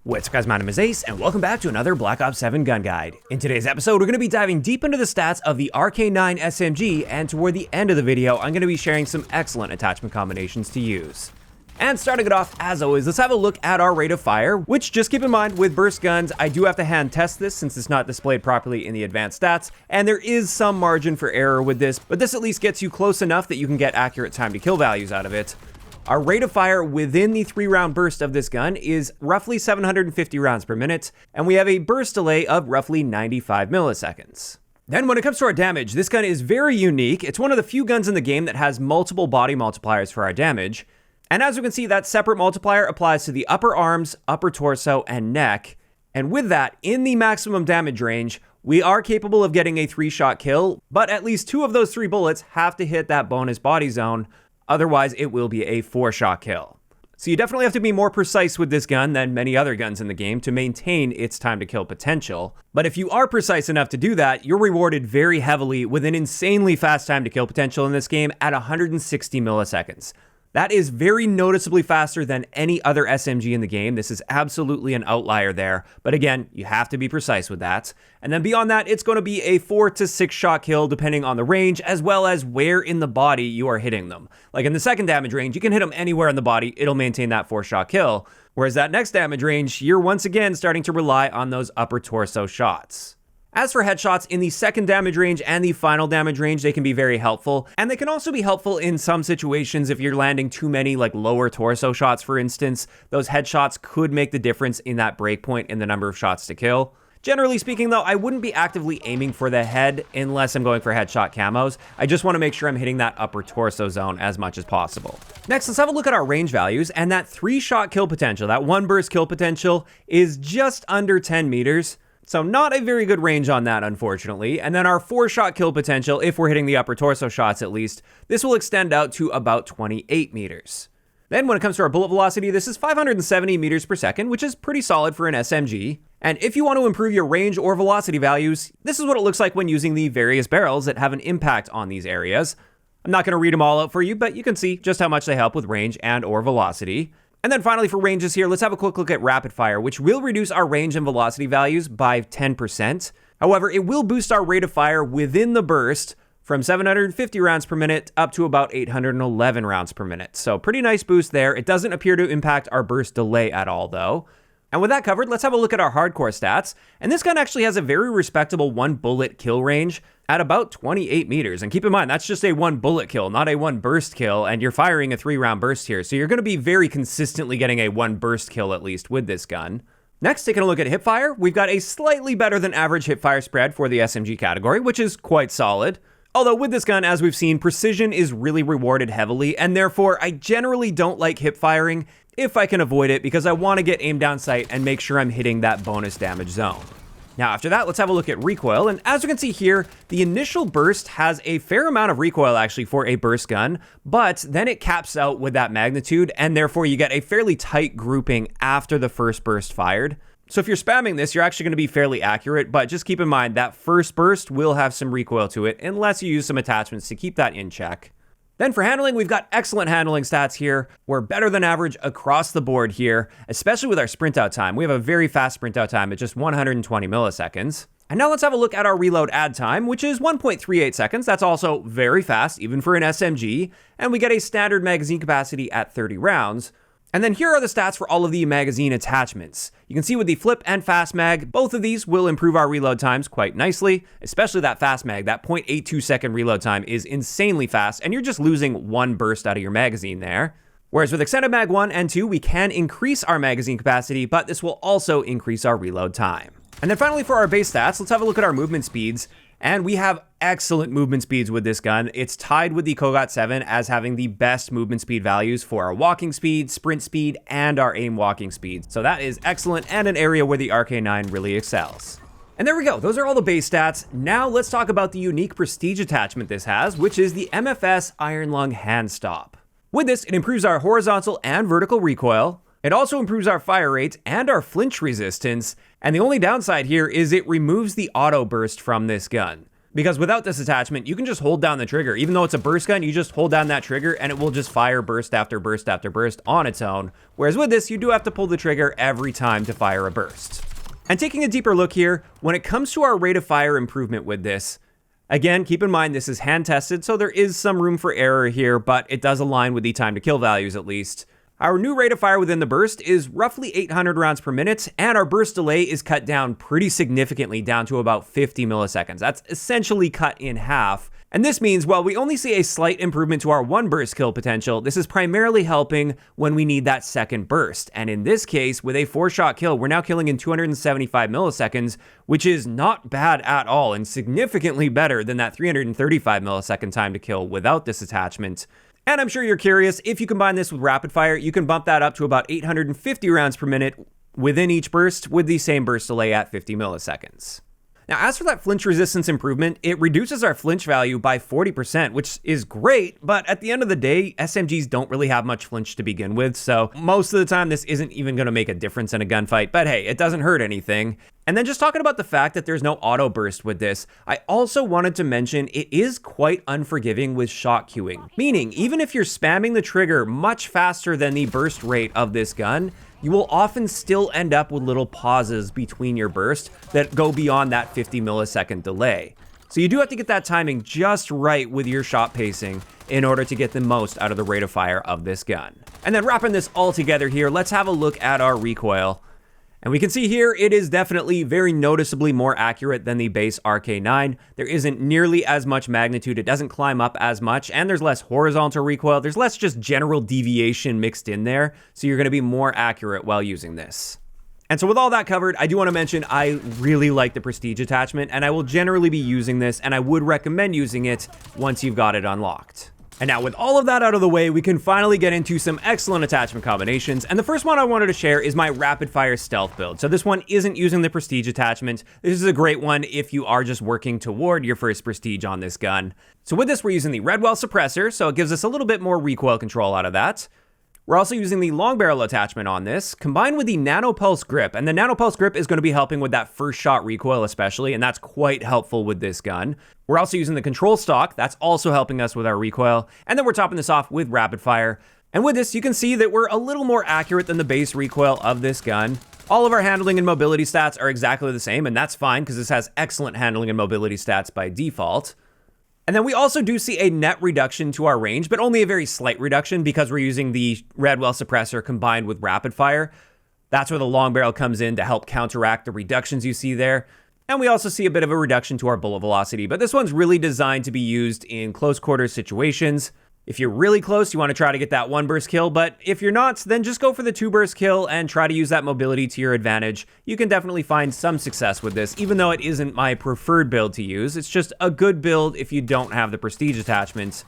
What's up guys, my name is Ace, and welcome back to another Black Ops 7 gun guide. In today's episode, we're going to be diving deep into the stats of the RK-9 SMG, and toward the end of the video, I'm going to be sharing some excellent attachment combinations to use. And starting it off, as always, let's have a look at our rate of fire, which, just keep in mind, with burst guns, I do have to hand test this since it's not displayed properly in the advanced stats, and there is some margin for error with this, but this at least gets you close enough that you can get accurate time to kill values out of it. Our rate of fire within the 3-round burst of this gun is roughly 750 rounds per minute, and we have a burst delay of roughly 95 milliseconds. Then when it comes to our damage, this gun is very unique. It's one of the few guns in the game that has multiple body multipliers for our damage. And as you can see, that separate multiplier applies to the upper arms, upper torso, and neck. And with that, in the maximum damage range, we are capable of getting a 3-shot kill, but at least 2 of those 3 bullets have to hit that bonus body zone. Otherwise, it will be a 4-shot kill. So you definitely have to be more precise with this gun than many other guns in the game to maintain its time to kill potential. But if you are precise enough to do that, you're rewarded very heavily with an insanely fast time to kill potential in this game at 160 milliseconds. That is very noticeably faster than any other SMG in the game. This is absolutely an outlier there. But again, you have to be precise with that. And then beyond that, it's going to be a 4 to 6 shot kill depending on the range, as well as where in the body you are hitting them. Like in the second damage range, you can hit them anywhere in the body. It'll maintain that 4-shot kill. Whereas that next damage range, you're once again starting to rely on those upper torso shots. As for headshots, in the second damage range and the final damage range, they can be very helpful. And they can also be helpful in some situations if you're landing too many like lower torso shots, for instance. Those headshots could make the difference in that breakpoint in the number of shots to kill. Generally speaking though, I wouldn't be actively aiming for the head unless I'm going for headshot camos. I just want to make sure I'm hitting that upper torso zone as much as possible. Next, let's have a look at our range values, and that 3-shot kill potential, that 1 burst kill potential, is just under 10 meters. So not a very good range on that, unfortunately. And then our 4-shot kill potential, if we're hitting the upper torso shots at least, this will extend out to about 28 meters. Then when it comes to our bullet velocity, this is 570 meters per second, which is pretty solid for an SMG. And if you want to improve your range or velocity values, this is what it looks like when using the various barrels that have an impact on these areas. I'm not going to read them all out for you, but you can see just how much they help with range and or velocity. And then finally for ranges here, let's have a quick look at rapid fire, which will reduce our range and velocity values by 10%. However, it will boost our rate of fire within the burst from 750 rounds per minute up to about 811 rounds per minute. So pretty nice boost there. It doesn't appear to impact our burst delay at all though. And with that covered, let's have a look at our hardcore stats. And this gun actually has a very respectable 1 bullet kill range at about 28 meters. And keep in mind, that's just a 1 bullet kill, not a 1 burst kill. And you're firing a 3-round burst here. So you're going to be very consistently getting a 1 burst kill at least with this gun. Next, taking a look at Hipfire, we've got a slightly better than average Hipfire spread for the SMG category, which is quite solid. Although with this gun, as we've seen, precision is really rewarded heavily, and therefore I generally don't like hip firing if I can avoid it because I want to get aim down sight and make sure I'm hitting that bonus damage zone. Now after that, let's have a look at recoil, and as you can see here, the initial burst has a fair amount of recoil actually for a burst gun, but then it caps out with that magnitude, and therefore you get a fairly tight grouping after the first burst fired. So if you're spamming this, you're actually going to be fairly accurate, but just keep in mind that first burst will have some recoil to it unless you use some attachments to keep that in check. Then for handling, we've got excellent handling stats here. We're better than average across the board here, especially with our sprint out time. We have a very fast sprint out time at just 120 milliseconds. And now let's have a look at our reload add time, which is 1.38 seconds. That's also very fast, even for an SMG. And we get a standard magazine capacity at 30 rounds. And then here are the stats for all of the magazine attachments. You can see with the flip and fast mag, both of these will improve our reload times quite nicely, especially that fast mag. That 0.82 second reload time is insanely fast, and you're just losing 1 burst out of your magazine there. Whereas with extended mag 1 and 2, we can increase our magazine capacity, but this will also increase our reload time. And then finally for our base stats, let's have a look at our movement speeds. And we have excellent movement speeds with this gun. It's tied with the Kogat 7 as having the best movement speed values for our walking speed, sprint speed, and our aim walking speed. So that is excellent and an area where the RK-9 really excels. And there we go, those are all the base stats. Now let's talk about the unique prestige attachment this has, which is the MFS Iron Lung Hand Stop. With this, it improves our horizontal and vertical recoil. It also improves our fire rate and our flinch resistance, and the only downside here is it removes the auto burst from this gun. Because without this attachment, you can just hold down the trigger. Even though it's a burst gun, you just hold down that trigger and it will just fire burst after burst after burst on its own. Whereas with this, you do have to pull the trigger every time to fire a burst. And taking a deeper look here, when it comes to our rate of fire improvement with this, again, keep in mind this is hand tested, so there is some room for error here, but it does align with the time to kill values at least. Our new rate of fire within the burst is roughly 800 rounds per minute, and our burst delay is cut down pretty significantly down to about 50 milliseconds. That's essentially cut in half. And this means, while we only see a slight improvement to our one burst kill potential, this is primarily helping when we need that second burst. And in this case, with a 4-shot kill, we're now killing in 275 milliseconds, which is not bad at all and significantly better than that 335 millisecond time to kill without this attachment. And I'm sure you're curious, if you combine this with rapid fire, you can bump that up to about 850 rounds per minute within each burst with the same burst delay at 50 milliseconds. Now, as for that flinch resistance improvement, it reduces our flinch value by 40%, which is great, but at the end of the day, SMGs don't really have much flinch to begin with, so most of the time this isn't even going to make a difference in a gunfight, but hey, it doesn't hurt anything. And then just talking about the fact that there's no auto burst with this, I also wanted to mention it is quite unforgiving with shot queuing, meaning even if you're spamming the trigger much faster than the burst rate of this gun, you will often still end up with little pauses between your burst that go beyond that 50 millisecond delay. So you do have to get that timing just right with your shot pacing in order to get the most out of the rate of fire of this gun. And then wrapping this all together here, let's have a look at our recoil. And we can see here, it is definitely very noticeably more accurate than the base RK-9. There isn't nearly as much magnitude, it doesn't climb up as much, and there's less horizontal recoil. There's less just general deviation mixed in there, so you're gonna be more accurate while using this. And so with all that covered, I do want to mention I really like the Prestige attachment, and I will generally be using this, and I would recommend using it once you've got it unlocked. And now with all of that out of the way, we can finally get into some excellent attachment combinations. And the first one I wanted to share is my rapid fire stealth build. So this one isn't using the Prestige attachment. This is a great one if you are just working toward your first Prestige on this gun. So with this, we're using the Recoil suppressor, so it gives us a little bit more recoil control out of that. We're also using the long barrel attachment on this, combined with the nano pulse grip. And the nano pulse grip is going to be helping with that first shot recoil especially, and that's quite helpful with this gun. We're also using the control stock. That's also helping us with our recoil. And then we're topping this off with rapid fire. And with this, you can see that we're a little more accurate than the base recoil of this gun. All of our handling and mobility stats are exactly the same, and that's fine because this has excellent handling and mobility stats by default. And then we also do see a net reduction to our range, but only a very slight reduction because we're using the Recoil suppressor combined with rapid fire. That's where the long barrel comes in to help counteract the reductions you see there. And we also see a bit of a reduction to our bullet velocity, but this one's really designed to be used in close quarters situations. If you're really close, you want to try to get that one burst kill, but if you're not, then just go for the 2 burst kill and try to use that mobility to your advantage. You can definitely find some success with this, even though it isn't my preferred build to use. It's just a good build if you don't have the Prestige attachments.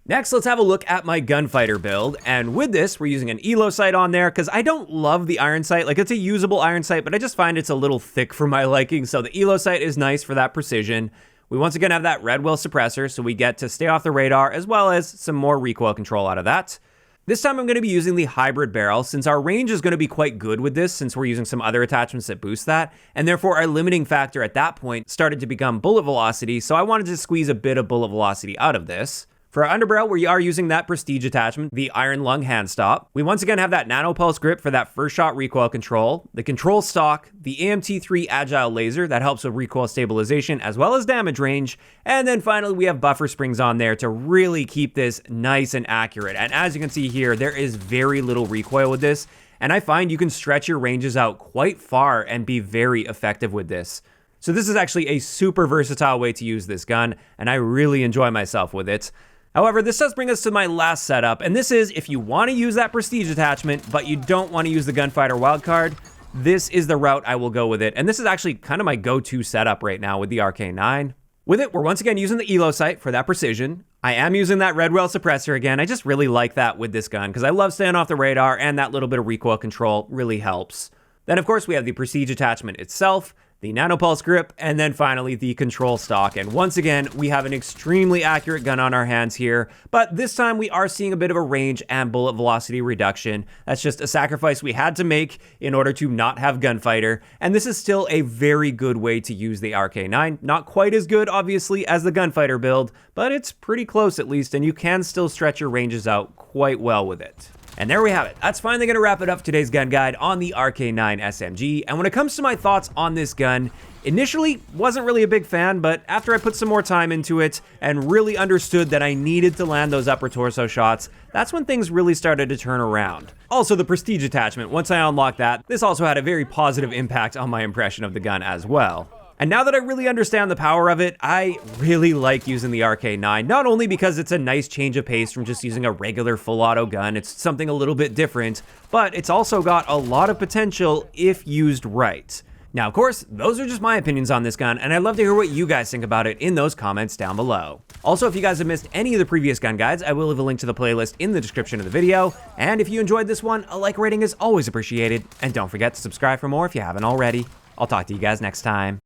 Next, let's have a look at my gunfighter build, and with this, we're using an elo sight on there, because I don't love the iron sight. Like, it's a usable iron sight, but I just find it's a little thick for my liking, so the elo sight is nice for that precision. We once again have that Recoil suppressor, so we get to stay off the radar, as well as some more recoil control out of that. This time I'm going to be using the hybrid barrel, since our range is going to be quite good with this, since we're using some other attachments that boost that, and therefore our limiting factor at that point started to become bullet velocity, so I wanted to squeeze a bit of bullet velocity out of this. For our underbarrel, we are using that Prestige attachment, the Iron Lung hand stop. We once again have that nano pulse grip for that first shot recoil control, the control stock, the AMT3 agile laser that helps with recoil stabilization as well as damage range, and then finally we have buffer springs on there to really keep this nice and accurate. And as you can see here, there is very little recoil with this, and I find you can stretch your ranges out quite far and be very effective with this. So this is actually a super versatile way to use this gun, and I really enjoy myself with it. However, this does bring us to my last setup, and this is if you want to use that Prestige attachment, but you don't want to use the Gunfighter wildcard, this is the route I will go with it. And this is actually kind of my go-to setup right now with the RK-9. With it, we're once again using the elo sight for that precision. I am using that Recoil suppressor again. I just really like that with this gun because I love staying off the radar, and that little bit of recoil control really helps. Then, of course, we have the Prestige attachment itself, the nanopulse grip, and then finally the control stock. And once again, we have an extremely accurate gun on our hands here, but this time we are seeing a bit of a range and bullet velocity reduction. That's just a sacrifice we had to make in order to not have gunfighter, and this is still a very good way to use the RK-9. Not quite as good, obviously, as the gunfighter build, but it's pretty close at least, and you can still stretch your ranges out quite well with it. And there we have it. That's finally going to wrap it up for today's gun guide on the RK-9 SMG. And when it comes to my thoughts on this gun, initially wasn't really a big fan, but after I put some more time into it and really understood that I needed to land those upper torso shots, that's when things really started to turn around. Also, the prestige attachment, once I unlocked that, this also had a very positive impact on my impression of the gun as well. And now that I really understand the power of it, I really like using the RK-9, not only because it's a nice change of pace from just using a regular full auto gun, it's something a little bit different, but it's also got a lot of potential if used right. Now, of course, those are just my opinions on this gun, and I'd love to hear what you guys think about it in those comments down below. Also, if you guys have missed any of the previous gun guides, I will leave a link to the playlist in the description of the video, and if you enjoyed this one, a like rating is always appreciated, and don't forget to subscribe for more if you haven't already. I'll talk to you guys next time.